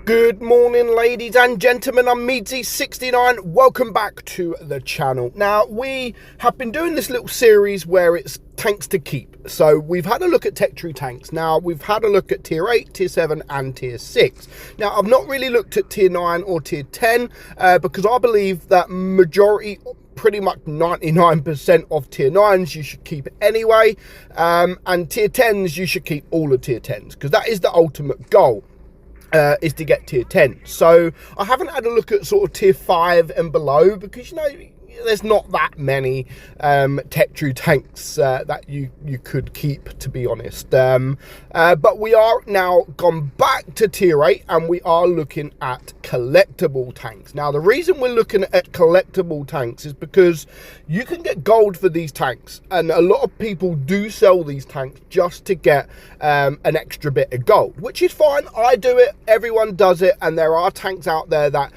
Good morning, ladies and gentlemen. I'm meadsy69. Welcome back to the channel. Now, we have been doing this little series where it's tanks to keep. So we've had a look at tech true tanks. Now, we've had a look at tier 8, tier 7 and tier 6. Now, I've not really looked at tier 9 or tier 10 because I believe that pretty much 99% of tier 9s you should keep anyway, and tier 10s you should keep all of tier 10s because that is the ultimate goal. Is to get tier 10. So I haven't had a look at sort of tier 5 and below because, you know, there's not that many tech true tanks that you could keep, to be honest. But we are now gone back to tier 8 and we are looking at collectible tanks. Now, the reason we're looking at collectible tanks is because you can get gold for these tanks, and a lot of people do sell these tanks just to get an extra bit of gold, which is fine. I do it, everyone does it, and there are tanks out there that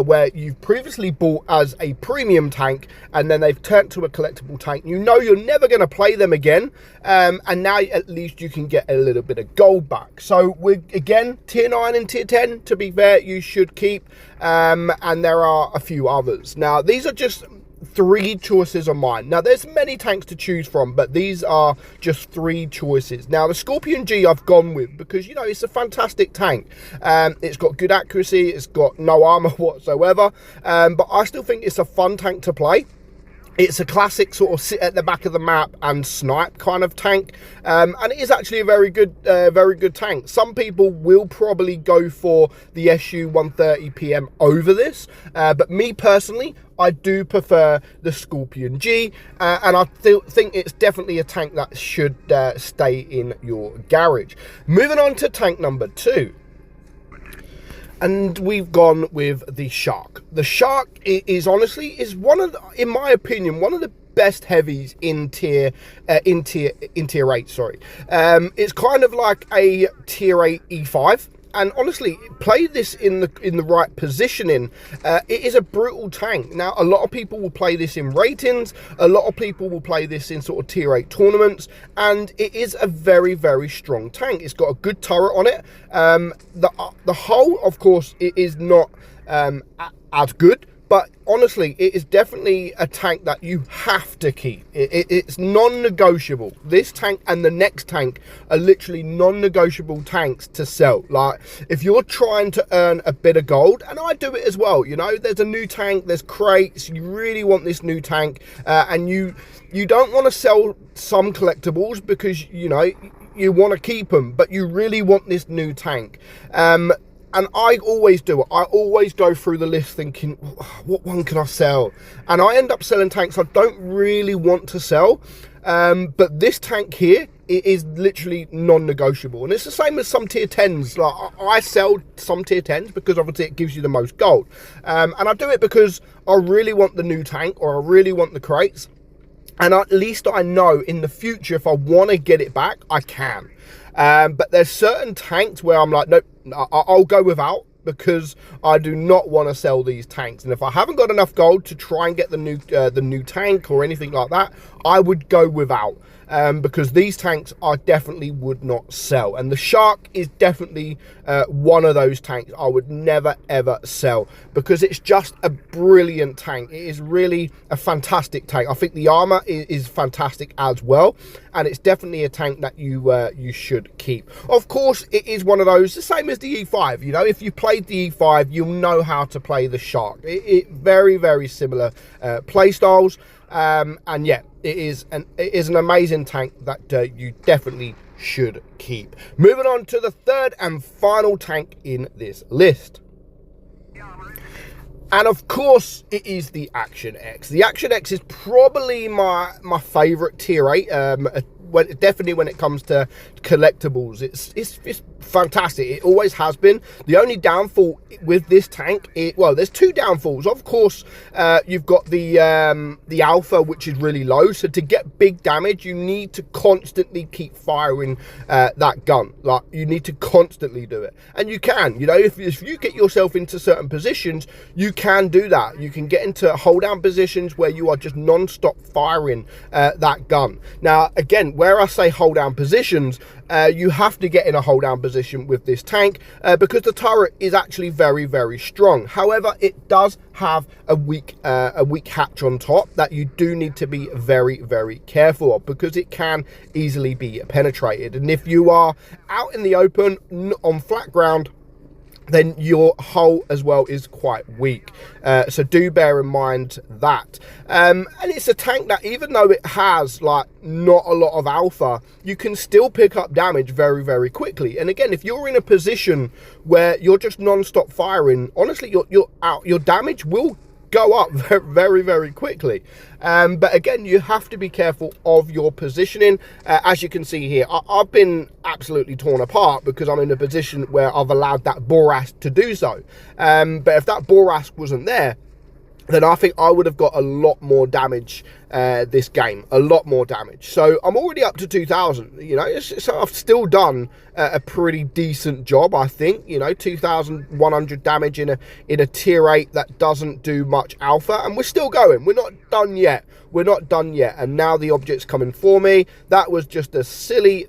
where you've previously bought as a premium tank and then they've turned to a collectible tank. You know you're never going to play them again, and now at least you can get a little bit of gold back. So we're again tier 9 and tier 10, to be fair, you should keep, and there are a few others. Now, these are just 3 choices of mine. Now, there's many tanks to choose from, but these are just 3 choices. Now, the Scorpion G I've gone with because, you know, it's a fantastic tank. It's got good accuracy, it's got no armor whatsoever, but I still think it's a fun tank to play. It's a classic sort of sit at the back of the map and snipe kind of tank, and it is actually a very good tank. Some people will probably go for the SU 130 PM over this, but me personally, I do prefer the Scorpion G, and I think it's definitely a tank that should stay in your garage. Moving on to tank number 2. And we've gone with the Shark. The Shark is honestly one of in my opinion, one of the best heavies in tier 8. Sorry, it's kind of like a tier 8 E5. And honestly, play this in the right positioning. It is a brutal tank. Now, a lot of people will play this in ratings. A lot of people will play this in sort of tier 8 tournaments. And it is a very, very strong tank. It's got a good turret on it. The hull, of course, it is not as good. But honestly, it is definitely a tank that you have to keep. It's non-negotiable. This tank and the next tank are literally non-negotiable tanks to sell. Like, if you're trying to earn a bit of gold, and I do it as well, you know, there's a new tank, there's crates, you really want this new tank, and you don't want to sell some collectibles because, you know, you want to keep them, but you really want this new tank. And I always do it. I always go through the list thinking, what one can I sell? And I end up selling tanks I don't really want to sell. But this tank here, it is literally non-negotiable. And it's the same as some tier 10s. Like, I sell some tier 10s because obviously it gives you the most gold. And I do it because I really want the new tank, or I really want the crates. And at least I know in the future, if I want to get it back, I can. But there's certain tanks where I'm like, nope, I'll go without because I do not want to sell these tanks. And if I haven't got enough gold to try and get the new tank or anything like that, I would go without. Because these tanks I definitely would not sell, and the Shark is definitely one of those tanks I would never ever sell because it's just a brilliant tank. It is really a fantastic tank. I think the armor is fantastic as well, and it's definitely a tank that you should keep. Of course, it is one of those, the same as the E5. You know, if you played the E5, you'll know how to play the Shark. Very, very similar play styles. And yeah, it is an amazing tank that you definitely should keep. Moving on to the 3rd and final tank in this list. And of course, it is the Action X. The Action X is probably my favourite tier 8. Definitely when it comes to collectibles, it's fantastic. It always has been. The only downfall with this tank, well, there's 2 downfalls. Of course, you've got the alpha, which is really low. So to get big damage, you need to constantly keep firing that gun. Like, you need to constantly do it, and you can. You know, if you get yourself into certain positions, you can do that. You can get into hold down positions where you are just non-stop firing that gun. Now, again, where I say hold down positions, you have to get in a hold down position with this tank because the turret is actually very, very strong. However, it does have a weak hatch on top that you do need to be very, very careful of, because it can easily be penetrated. And if you are out in the open on flat ground, then your hull as well is quite weak, so do bear in mind that. And it's a tank that, even though it has like not a lot of alpha, you can still pick up damage very, very quickly. And again, if you're in a position where you're just non-stop firing, honestly, your damage will go up very, very quickly. But again, you have to be careful of your positioning. As you can see here, I've been absolutely torn apart because I'm in a position where I've allowed that Borask to do so. But if that Borask wasn't there, then I think I would have got a lot more damage this game, a lot more damage. So I'm already up to 2,000, you know, so I've still done a pretty decent job, I think. You know, 2,100 damage in a tier 8 that doesn't do much alpha, and we're still going. We're not done yet. We're not done yet. And now the object's coming for me. That was just a silly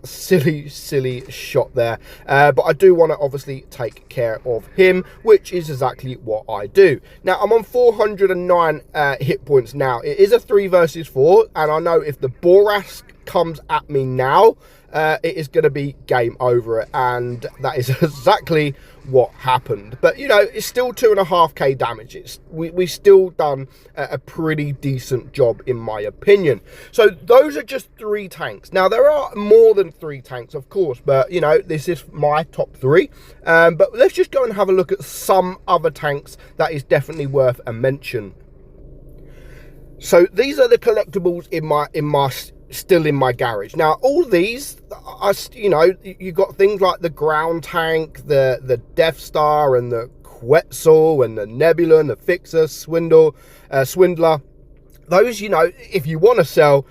shot there. But I do want to obviously take care of him, which is exactly what I do. Now, I'm on 409 hit points now. It is a 3 versus 4, and I know if the Borask comes at me now, it is going to be game over, and that is exactly what happened. But you know, it's still 2.5k damage. We still done a pretty decent job, in my opinion. So those are just 3 tanks. Now there are more than 3 tanks, of course, but you know, this is my top 3. But let's just go and have a look at some other tanks that is definitely worth a mention. So these are the collectibles still in my garage. Now all these are, you know, you got things like the ground tank, the Death Star, and the Quetzal, and the Nebula, and the Fixer, Swindler. Those, you know, if you want to sell,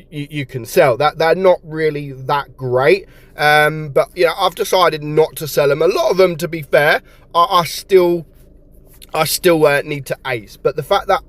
you can sell. That they're not really that great, but you know, I've decided not to sell them. A lot of them, to be fair, I still need to ace, but the fact that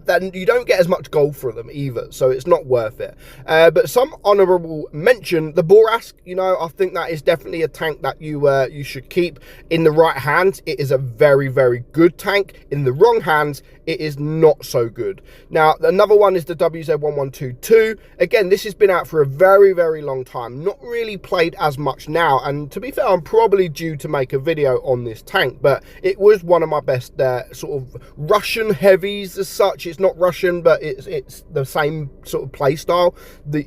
then you don't get as much gold for them either, so it's not worth it. But some honourable mention, the Borask, you know, I think that is definitely a tank that you should keep. In the right hands, it is a very, very good tank. In the wrong hands, it is not so good. Now, another one is the WZ1122. Again, this has been out for a very, very long time. Not really played as much now, and to be fair, I'm probably due to make a video on this tank, but it was one of my best sort of Russian heavies as such. It's not Russian, but it's the same sort of play style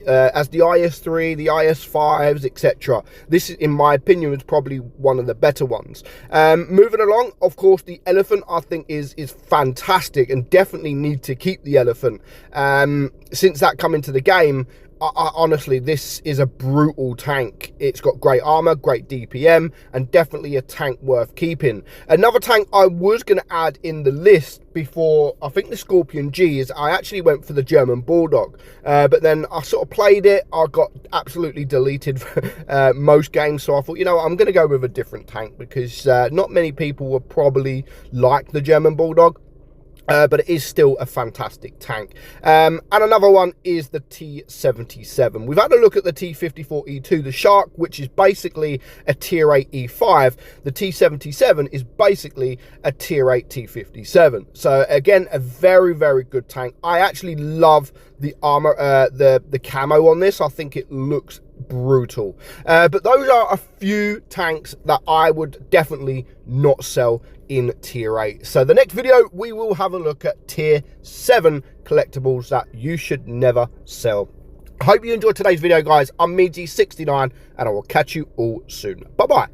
as the IS-3, the IS-5s, etc. This, in my opinion, is probably one of the better ones. Moving along, of course, the Elephant I think is fantastic, and definitely need to keep the Elephant. Since that come into the game, honestly, this is a brutal tank. It's got great armor, great DPM, and definitely a tank worth keeping. Another tank I was going to add in the list before, I think, the Scorpion G, is I actually went for the German Bulldog, but then I sort of played it. I got absolutely deleted most games, so I thought, you know what, I'm going to go with a different tank, because not many people would probably like the German Bulldog. But it is still a fantastic tank. And another one is the T-77. We've had a look at the T-54E2, the Shark, which is basically a tier 8 E5. The T-77 is basically a tier 8 T-57. So again, a very, very good tank. I actually love the armor, the camo on this. I think it looks brutal. But those are a few tanks that I would definitely not sell in tier 8. So the next video, we will have a look at tier 7 collectibles that you should never sell. I hope you enjoyed today's video, guys. I'm meadsy69, and I will catch you all soon. Bye bye.